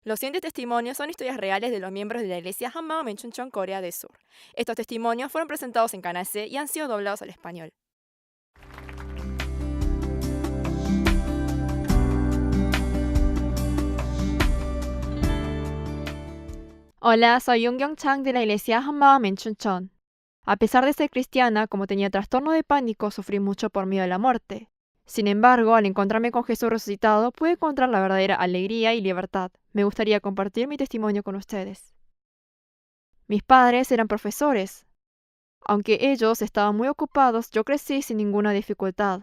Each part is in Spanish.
Los siguientes testimonios son historias reales de los miembros de la iglesia Hammam en Chuncheon, Corea del Sur. Estos testimonios fueron presentados en Canal C y han sido doblados al español. Hola, soy Yoongyong Chang de la iglesia Hammam en Chuncheon. A pesar de ser cristiana, como tenía trastorno de pánico, sufrí mucho por miedo a la muerte. Sin embargo, al encontrarme con Jesús resucitado, pude encontrar la verdadera alegría y libertad. Me gustaría compartir mi testimonio con ustedes. Mis padres eran profesores. Aunque ellos estaban muy ocupados, yo crecí sin ninguna dificultad.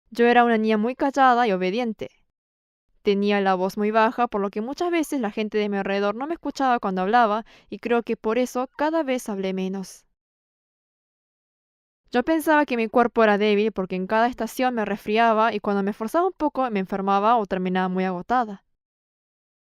Yo era una niña muy callada y obediente. Tenía la voz muy baja, por lo que muchas veces la gente de mi alrededor no me escuchaba cuando hablaba, y creo que por eso cada vez hablé menos. Yo pensaba que mi cuerpo era débil porque en cada estación me resfriaba y cuando me esforzaba un poco me enfermaba o terminaba muy agotada.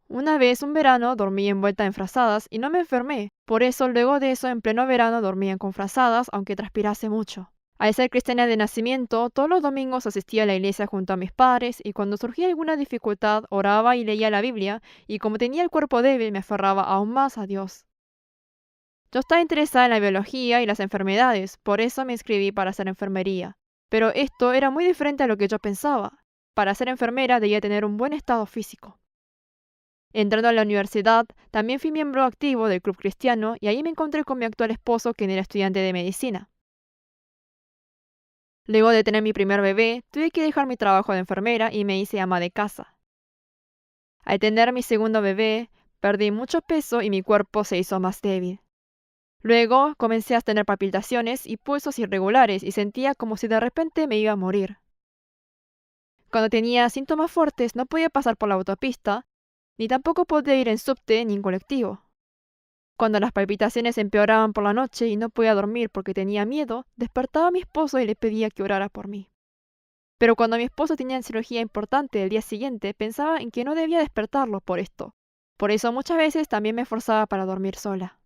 Una vez, un verano, dormí envuelta en frazadas y no me enfermé. Por eso, luego de eso, en pleno verano dormía con frazadas, aunque transpirase mucho. Al ser cristiana de nacimiento, todos los domingos asistía a la iglesia junto a mis padres y cuando surgía alguna dificultad oraba y leía la Biblia y como tenía el cuerpo débil me aferraba aún más a Dios. Yo estaba interesada en la biología y las enfermedades, por eso me inscribí para hacer enfermería. Pero esto era muy diferente a lo que yo pensaba. Para ser enfermera debía tener un buen estado físico. Entrando a la universidad, también fui miembro activo del club cristiano y ahí me encontré con mi actual esposo, quien era estudiante de medicina. Luego de tener mi primer bebé, tuve que dejar mi trabajo de enfermera y me hice ama de casa. Al tener mi segundo bebé, perdí mucho peso y mi cuerpo se hizo más débil. Luego comencé a tener palpitaciones y pulsos irregulares y sentía como si de repente me iba a morir. Cuando tenía síntomas fuertes no podía pasar por la autopista, ni tampoco podía ir en subte ni en colectivo. Cuando las palpitaciones empeoraban por la noche y no podía dormir porque tenía miedo, despertaba a mi esposo y le pedía que orara por mí. Pero cuando mi esposo tenía cirugía importante el día siguiente, pensaba en que no debía despertarlo por esto. Por eso muchas veces también me esforzaba para dormir sola.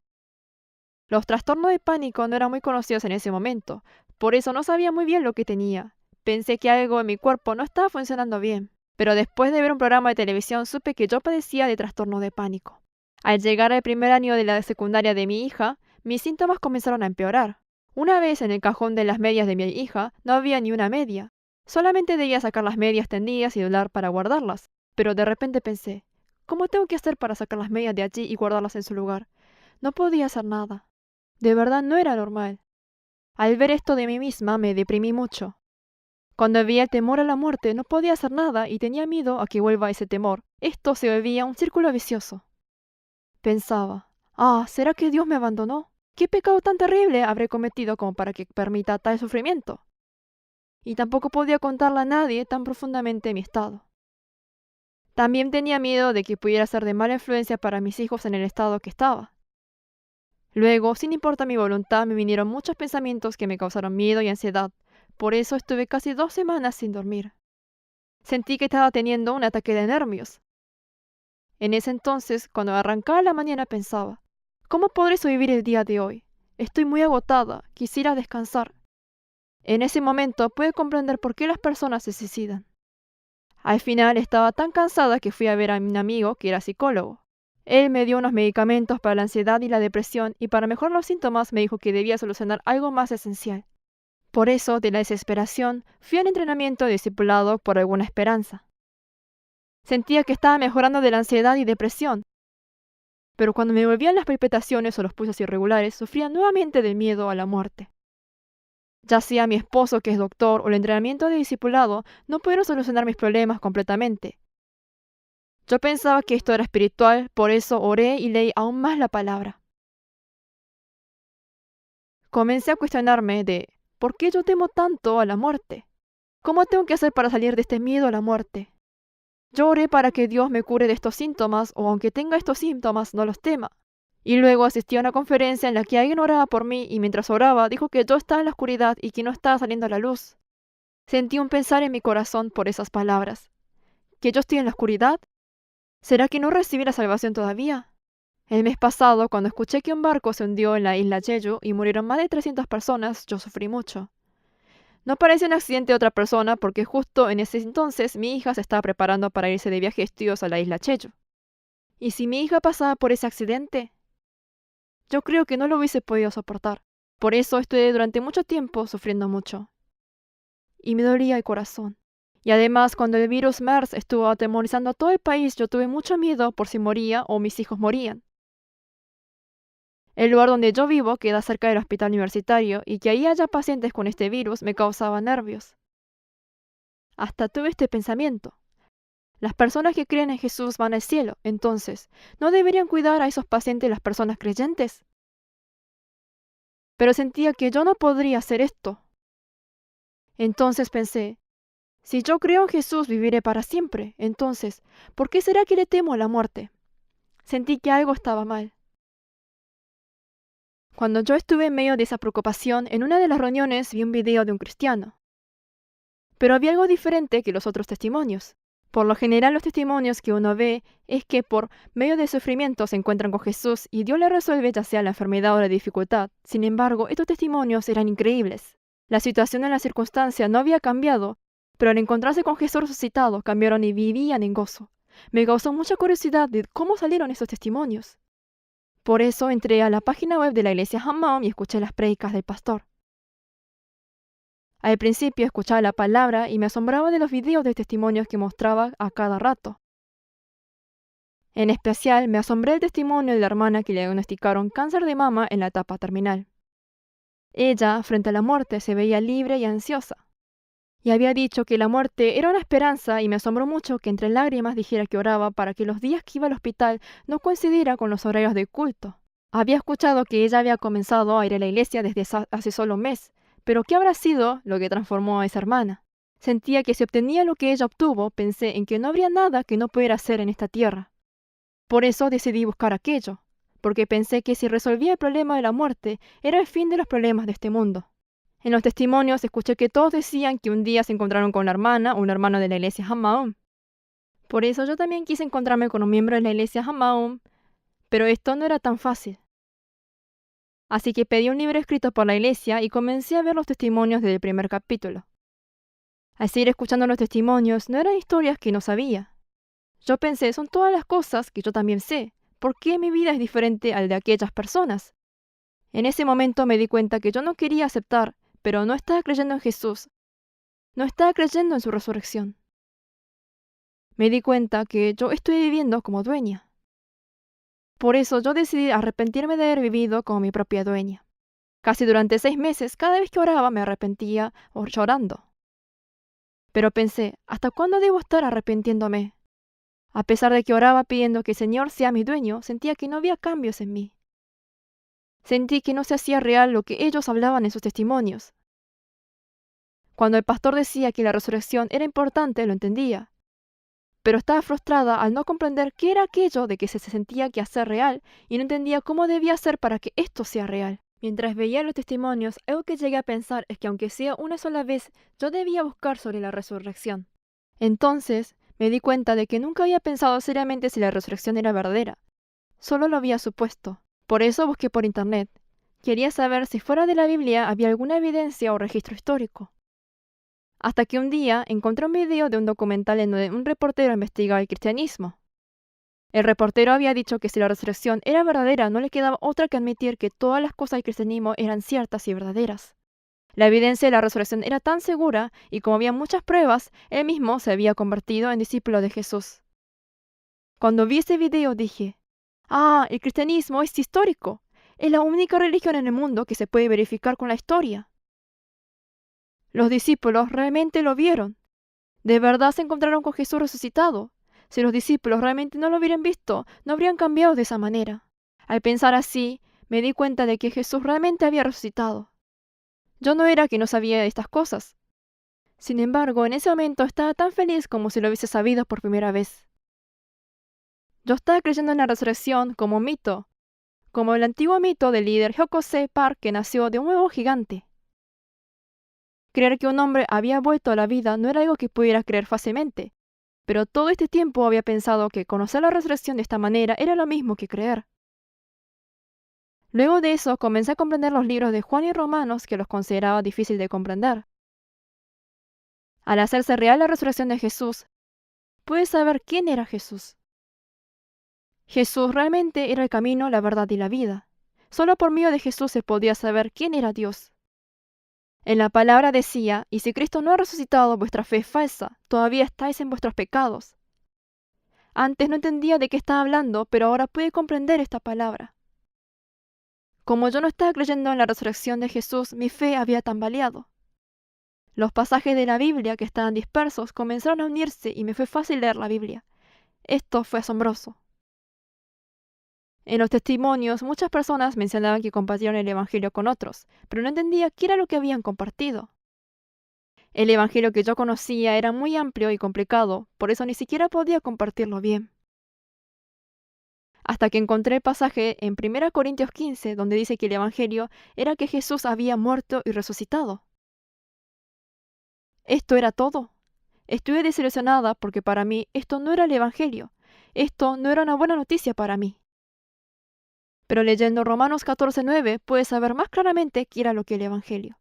Los trastornos de pánico no eran muy conocidos en ese momento, por eso no sabía muy bien lo que tenía. Pensé que algo en mi cuerpo no estaba funcionando bien, pero después de ver un programa de televisión supe que yo padecía de trastorno de pánico. Al llegar al primer año de la secundaria de mi hija, mis síntomas comenzaron a empeorar. Una vez en el cajón de las medias de mi hija no había ni una media. Solamente debía sacar las medias tendidas y doblar para guardarlas. Pero de repente pensé, ¿cómo tengo que hacer para sacar las medias de allí y guardarlas en su lugar? No podía hacer nada. De verdad no era normal. Al ver esto de mí misma me deprimí mucho. Cuando había el temor a la muerte no podía hacer nada y tenía miedo a que vuelva ese temor. Esto se volvía un círculo vicioso. Pensaba, ¿será que Dios me abandonó? ¿Qué pecado tan terrible habré cometido como para que permita tal sufrimiento? Y tampoco podía contarle a nadie tan profundamente mi estado. También tenía miedo de que pudiera ser de mala influencia para mis hijos en el estado que estaba. Luego, sin importar mi voluntad, me vinieron muchos pensamientos que me causaron miedo y ansiedad. Por eso estuve casi 2 semanas sin dormir. Sentí que estaba teniendo un ataque de nervios. En ese entonces, cuando arrancaba la mañana pensaba, ¿cómo podré sobrevivir el día de hoy? Estoy muy agotada, quisiera descansar. En ese momento pude comprender por qué las personas se suicidan. Al final estaba tan cansada que fui a ver a un amigo que era psicólogo. Él me dio unos medicamentos para la ansiedad y la depresión y para mejorar los síntomas me dijo que debía solucionar algo más esencial. Por eso, de la desesperación, fui al entrenamiento de discipulado por alguna esperanza. Sentía que estaba mejorando de la ansiedad y depresión, pero cuando me volvían las palpitaciones o los pulsos irregulares, sufría nuevamente del miedo a la muerte. Ya sea mi esposo, que es doctor, o el entrenamiento de discipulado, no pudieron solucionar mis problemas completamente. Yo pensaba que esto era espiritual, por eso oré y leí aún más la palabra. Comencé a cuestionarme de ¿por qué yo temo tanto a la muerte? ¿Cómo tengo que hacer para salir de este miedo a la muerte? Yo oré para que Dios me cure de estos síntomas o aunque tenga estos síntomas no los tema. Y luego asistí a una conferencia en la que alguien oraba por mí y mientras oraba dijo que yo estaba en la oscuridad y que no estaba saliendo a la luz. Sentí un pensar en mi corazón por esas palabras. ¿Que yo estoy en la oscuridad? ¿Será que no recibí la salvación todavía? El mes pasado, cuando escuché que un barco se hundió en la isla Jeju y murieron más de 300 personas, yo sufrí mucho. No parecía un accidente de otra persona porque justo en ese entonces mi hija se estaba preparando para irse de viaje de estudios a la isla Jeju. ¿Y si mi hija pasaba por ese accidente? Yo creo que no lo hubiese podido soportar. Por eso estuve durante mucho tiempo sufriendo mucho. Y me dolía el corazón. Y además, cuando el virus MERS estuvo atemorizando a todo el país, yo tuve mucho miedo por si moría o mis hijos morían. El lugar donde yo vivo queda cerca del hospital universitario y que ahí haya pacientes con este virus me causaba nervios. Hasta tuve este pensamiento. Las personas que creen en Jesús van al cielo, entonces, ¿no deberían cuidar a esos pacientes las personas creyentes? Pero sentía que yo no podría hacer esto. Entonces pensé, si yo creo en Jesús viviré para siempre, entonces, ¿por qué será que le temo a la muerte? Sentí que algo estaba mal. Cuando yo estuve en medio de esa preocupación, en una de las reuniones vi un video de un cristiano. Pero había algo diferente que los otros testimonios. Por lo general, los testimonios que uno ve es que por medio de sufrimiento se encuentran con Jesús y Dios le resuelve ya sea la enfermedad o la dificultad. Sin embargo, estos testimonios eran increíbles. La situación en la circunstancia no había cambiado, pero al encontrarse con Jesús resucitado, cambiaron y vivían en gozo. Me causó mucha curiosidad de cómo salieron esos testimonios. Por eso entré a la página web de la iglesia Hammam y escuché las prédicas del pastor. Al principio escuchaba la palabra y me asombraba de los videos de testimonios que mostraba a cada rato. En especial, me asombré del testimonio de la hermana que le diagnosticaron cáncer de mama en la etapa terminal. Ella, frente a la muerte, se veía libre y ansiosa. Y había dicho que la muerte era una esperanza y me asombró mucho que entre lágrimas dijera que oraba para que los días que iba al hospital no coincidiera con los horarios de culto. Había escuchado que ella había comenzado a ir a la iglesia desde hace solo un mes, pero ¿qué habrá sido lo que transformó a esa hermana? Sentía que si obtenía lo que ella obtuvo, pensé en que no habría nada que no pudiera hacer en esta tierra. Por eso decidí buscar aquello, porque pensé que si resolvía el problema de la muerte, era el fin de los problemas de este mundo. En los testimonios escuché que todos decían que un día se encontraron con una hermana o un hermano de la iglesia Hammam. Por eso yo también quise encontrarme con un miembro de la iglesia Hammam, pero esto no era tan fácil. Así que pedí un libro escrito por la iglesia y comencé a ver los testimonios del primer capítulo. Al seguir escuchando los testimonios, no eran historias que no sabía. Yo pensé, son todas las cosas que yo también sé. ¿Por qué mi vida es diferente al de aquellas personas? En ese momento me di cuenta que yo no quería aceptar, pero no estaba creyendo en Jesús. No estaba creyendo en su resurrección. Me di cuenta que yo estoy viviendo como dueña. Por eso yo decidí arrepentirme de haber vivido como mi propia dueña. Casi durante 6 meses, cada vez que oraba me arrepentía o llorando. Pero pensé, ¿hasta cuándo debo estar arrepintiéndome? A pesar de que oraba pidiendo que el Señor sea mi dueño, sentía que no había cambios en mí. Sentí que no se hacía real lo que ellos hablaban en sus testimonios. Cuando el pastor decía que la resurrección era importante, lo entendía. Pero estaba frustrada al no comprender qué era aquello de que se sentía que hacer real y no entendía cómo debía hacer para que esto sea real. Mientras veía los testimonios, algo que llegué a pensar es que aunque sea una sola vez, yo debía buscar sobre la resurrección. Entonces, me di cuenta de que nunca había pensado seriamente si la resurrección era verdadera. Solo lo había supuesto. Por eso busqué por internet. Quería saber si fuera de la Biblia había alguna evidencia o registro histórico. Hasta que un día encontré un video de un documental en donde un reportero investigaba el cristianismo. El reportero había dicho que si la resurrección era verdadera, no le quedaba otra que admitir que todas las cosas del cristianismo eran ciertas y verdaderas. La evidencia de la resurrección era tan segura, y como había muchas pruebas, él mismo se había convertido en discípulo de Jesús. Cuando vi ese video dije, el cristianismo es histórico. Es la única religión en el mundo que se puede verificar con la historia. Los discípulos realmente lo vieron. De verdad se encontraron con Jesús resucitado. Si los discípulos realmente no lo hubieran visto, no habrían cambiado de esa manera. Al pensar así, me di cuenta de que Jesús realmente había resucitado. Yo no era que no sabía de estas cosas. Sin embargo, en ese momento estaba tan feliz como si lo hubiese sabido por primera vez. Yo estaba creyendo en la resurrección como un mito, como el antiguo mito del líder Hyokose Park que nació de un huevo gigante. Creer que un hombre había vuelto a la vida no era algo que pudiera creer fácilmente, pero todo este tiempo había pensado que conocer la resurrección de esta manera era lo mismo que creer. Luego de eso comencé a comprender los libros de Juan y Romanos que los consideraba difícil de comprender. Al hacerse real la resurrección de Jesús, pude saber quién era Jesús. Jesús realmente era el camino, la verdad y la vida. Solo por medio de Jesús se podía saber quién era Dios. En la palabra decía, y si Cristo no ha resucitado, vuestra fe es falsa, todavía estáis en vuestros pecados. Antes no entendía de qué estaba hablando, pero ahora pude comprender esta palabra. Como yo no estaba creyendo en la resurrección de Jesús, mi fe había tambaleado. Los pasajes de la Biblia que estaban dispersos comenzaron a unirse y me fue fácil leer la Biblia. Esto fue asombroso. En los testimonios, muchas personas mencionaban que compartieron el Evangelio con otros, pero no entendía qué era lo que habían compartido. El Evangelio que yo conocía era muy amplio y complicado, por eso ni siquiera podía compartirlo bien. Hasta que encontré el pasaje en 1 Corintios 15, donde dice que el Evangelio era que Jesús había muerto y resucitado. Esto era todo. Estuve desilusionada porque para mí esto no era el Evangelio. Esto no era una buena noticia para mí. Pero leyendo Romanos 14:9 puedes saber más claramente qué era lo que el Evangelio.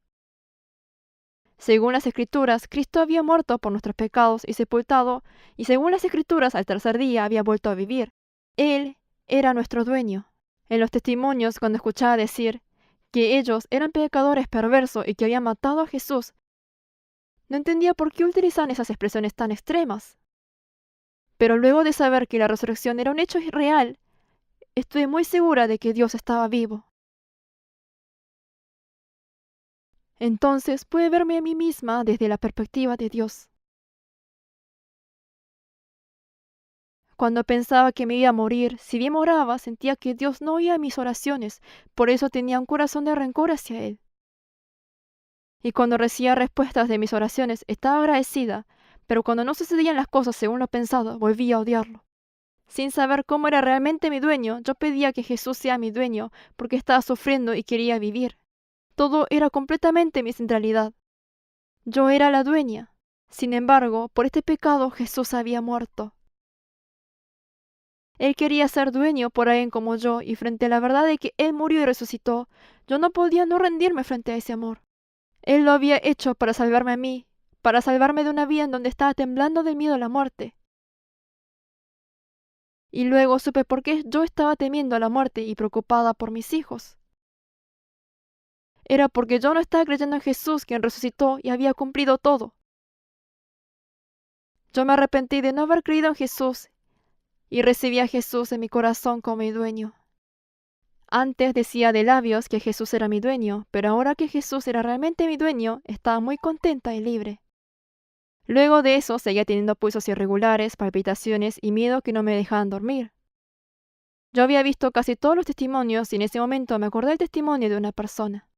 Según las Escrituras, Cristo había muerto por nuestros pecados y sepultado, y según las Escrituras, al tercer día había vuelto a vivir. Él era nuestro dueño. En los testimonios, cuando escuchaba decir que ellos eran pecadores perversos y que habían matado a Jesús, no entendía por qué utilizan esas expresiones tan extremas. Pero luego de saber que la resurrección era un hecho real, estuve muy segura de que Dios estaba vivo. Entonces pude verme a mí misma desde la perspectiva de Dios. Cuando pensaba que me iba a morir, si bien oraba, sentía que Dios no oía mis oraciones, por eso tenía un corazón de rencor hacia Él. Y cuando recibía respuestas de mis oraciones, estaba agradecida, pero cuando no sucedían las cosas según lo pensado, volvía a odiarlo. Sin saber cómo era realmente mi dueño, yo pedía que Jesús sea mi dueño, porque estaba sufriendo y quería vivir. Todo era completamente mi centralidad. Yo era la dueña. Sin embargo, por este pecado Jesús había muerto. Él quería ser dueño por alguien como yo, y frente a la verdad de que Él murió y resucitó, yo no podía no rendirme frente a ese amor. Él lo había hecho para salvarme a mí, para salvarme de una vida en donde estaba temblando de miedo a la muerte. Y luego supe por qué yo estaba temiendo a la muerte y preocupada por mis hijos. Era porque yo no estaba creyendo en Jesús, quien resucitó y había cumplido todo. Yo me arrepentí de no haber creído en Jesús y recibí a Jesús en mi corazón como mi dueño. Antes decía de labios que Jesús era mi dueño, pero ahora que Jesús era realmente mi dueño, estaba muy contenta y libre. Luego de eso seguía teniendo pulsos irregulares, palpitaciones y miedo que no me dejaban dormir. Yo había visto casi todos los testimonios y en ese momento me acordé del testimonio de una persona.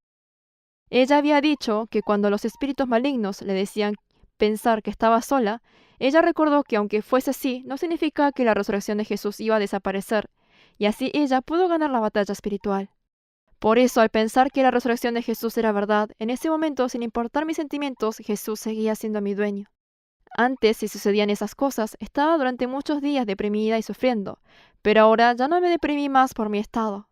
Ella había dicho que cuando los espíritus malignos le decían pensar que estaba sola, ella recordó que aunque fuese así, no significaba que la resurrección de Jesús iba a desaparecer, y así ella pudo ganar la batalla espiritual. Por eso, al pensar que la resurrección de Jesús era verdad, en ese momento, sin importar mis sentimientos, Jesús seguía siendo mi dueño. Antes, si sucedían esas cosas, estaba durante muchos días deprimida y sufriendo, pero ahora ya no me deprimí más por mi estado.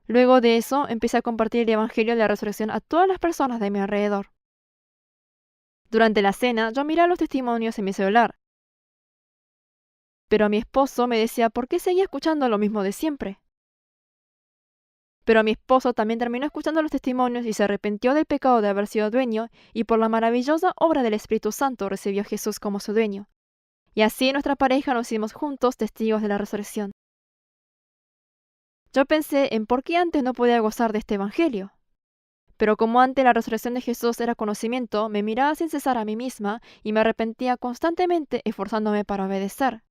Luego de eso, empecé a compartir el Evangelio de la Resurrección a todas las personas de mi alrededor. Durante la cena, yo miraba los testimonios en mi celular, pero mi esposo me decía por qué seguía escuchando lo mismo de siempre. Pero mi esposo también terminó escuchando los testimonios y se arrepintió del pecado de haber sido dueño, y por la maravillosa obra del Espíritu Santo recibió a Jesús como su dueño. Y así nuestra pareja nos hicimos juntos testigos de la resurrección. Yo pensé en por qué antes no podía gozar de este Evangelio. Pero como antes la resurrección de Jesús era conocimiento, me miraba sin cesar a mí misma y me arrepentía constantemente esforzándome para obedecer.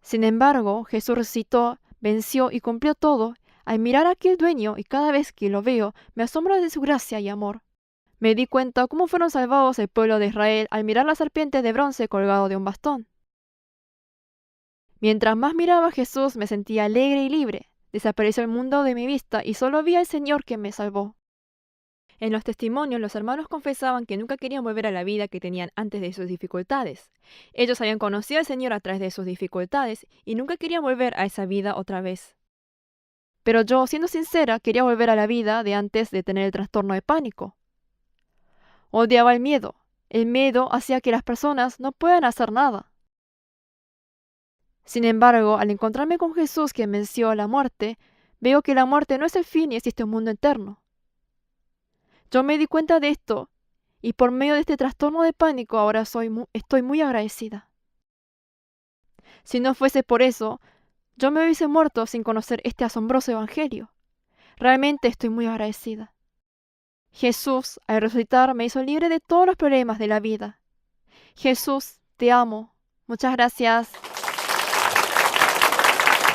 Sin embargo, Jesús resucitó, venció y cumplió todo. Al mirar a aquel dueño y cada vez que lo veo, me asombro de su gracia y amor. Me di cuenta cómo fueron salvados el pueblo de Israel al mirar la serpiente de bronce colgado de un bastón. Mientras más miraba a Jesús, me sentía alegre y libre. Desapareció el mundo de mi vista y solo vi al Señor que me salvó. En los testimonios, los hermanos confesaban que nunca querían volver a la vida que tenían antes de sus dificultades. Ellos habían conocido al Señor a través de sus dificultades y nunca querían volver a esa vida otra vez. Pero yo, siendo sincera, quería volver a la vida de antes de tener el trastorno de pánico. Odiaba el miedo. El miedo hacía que las personas no puedan hacer nada. Sin embargo, al encontrarme con Jesús quien venció la muerte, veo que la muerte no es el fin y existe un mundo eterno. Yo me di cuenta de esto y por medio de este trastorno de pánico ahora estoy muy agradecida. Si no fuese por eso, yo me hubiese muerto sin conocer este asombroso evangelio. Realmente estoy muy agradecida. Jesús, al resucitar, me hizo libre de todos los problemas de la vida. Jesús, te amo. Muchas gracias.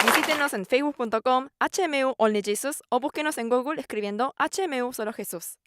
Visítenos en facebook.com HMU Only Jesus o búsquenos en Google escribiendo HMU Solo Jesús.